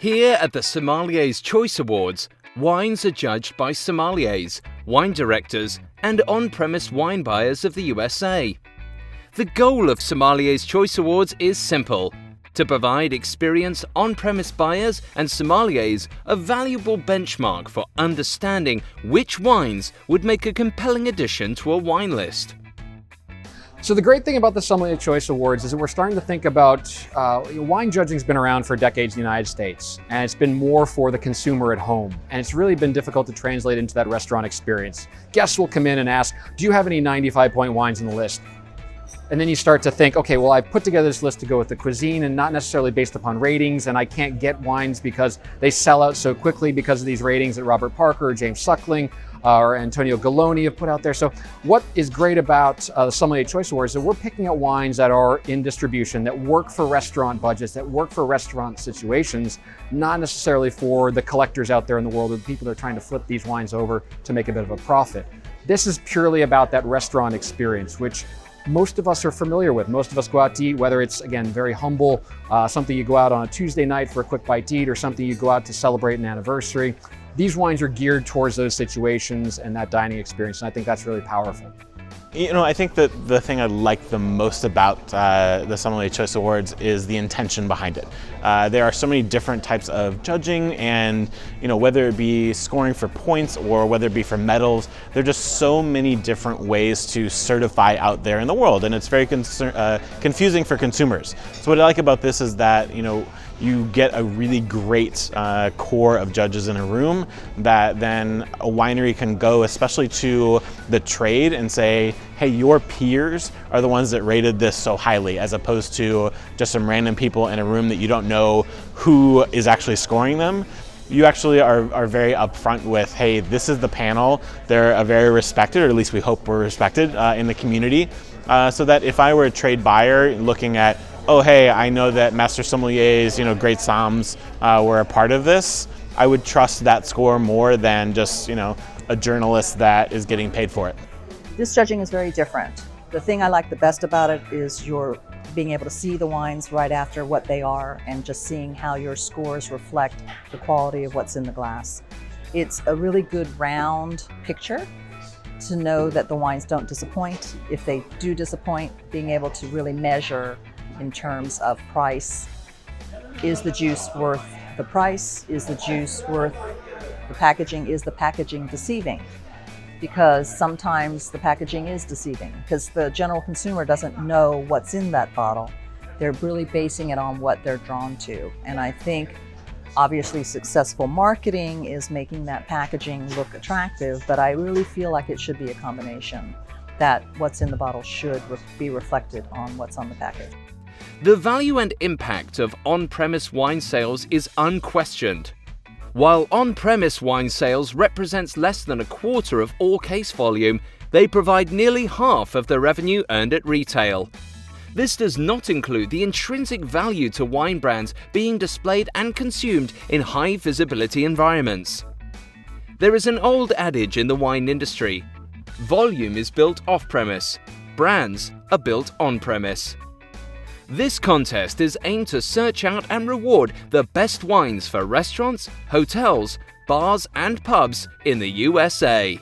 Here at the Sommeliers Choice Awards, wines are judged by sommeliers, wine directors, and on-premise wine buyers of the USA. The goal of Sommeliers Choice Awards is simple: to provide experienced on-premise buyers and sommeliers a valuable benchmark for understanding which wines would make a compelling addition to a wine list. So the great thing about the Sommelier Choice Awards is that we're starting to think about, wine judging's been around for decades in the United States, and it's been more for the consumer at home. And it's really been difficult to translate into that restaurant experience. Guests will come in and ask, do you have any 95-point wines on the list? And then you start to think, okay, well, I put together this list to go with the cuisine and not necessarily based upon ratings, and I can't get wines because they sell out so quickly because of these ratings that Robert Parker or James Suckling or Antonio Galloni have put out there. So what is great about the Sommelier Choice Awards is that we're picking out wines that are in distribution, that work for restaurant budgets, that work for restaurant situations, not necessarily for the collectors out there in the world or the people that are trying to flip these wines over to make a bit of a profit. This is purely about that restaurant experience, which most of us are familiar with. Most of us go out to eat, whether it's, again, very humble, something you go out on a Tuesday night for a quick bite to eat, or something you go out to celebrate an anniversary. These wines are geared towards those situations and that dining experience, and I think that's really powerful. You know, I think that the thing I like the most about the Sommelier Choice Awards is the intention behind it. There are so many different types of judging, and whether it be scoring for points or whether it be for medals, there are just so many different ways to certify out there in the world, and it's very confusing for consumers. So what I like about this is that you get a really great core of judges in a room that then a winery can go, especially to the trade, and say, hey, your peers are the ones that rated this so highly, as opposed to just some random people in a room that you don't know who is actually scoring them. You actually are very upfront with, hey, this is the panel. They're a very respected, or at least we hope we're respected in the community, so that if I were a trade buyer looking at, oh, hey, I know that Master Sommeliers, great somms were a part of this, I would trust that score more than just, a journalist that is getting paid for it. This judging is very different. The thing I like the best about it is you're being able to see the wines right after what they are, and just seeing how your scores reflect the quality of what's in the glass. It's a really good round picture to know that the wines don't disappoint. If they do disappoint, being able to really measure in terms of price. Is the juice worth the price? Is the juice worth the packaging? Is the packaging deceiving? Because sometimes the packaging is deceiving, because the general consumer doesn't know what's in that bottle. They're really basing it on what they're drawn to. And I think obviously successful marketing is making that packaging look attractive, but I really feel like it should be a combination, that what's in the bottle should be reflected on what's on the package. The value and impact of on-premise wine sales is unquestioned. While on-premise wine sales represents less than a quarter of all case volume, they provide nearly half of the revenue earned at retail. This does not include the intrinsic value to wine brands being displayed and consumed in high-visibility environments. There is an old adage in the wine industry: volume is built off-premise, brands are built on-premise. This contest is aimed to search out and reward the best wines for restaurants, hotels, bars, and pubs in the USA.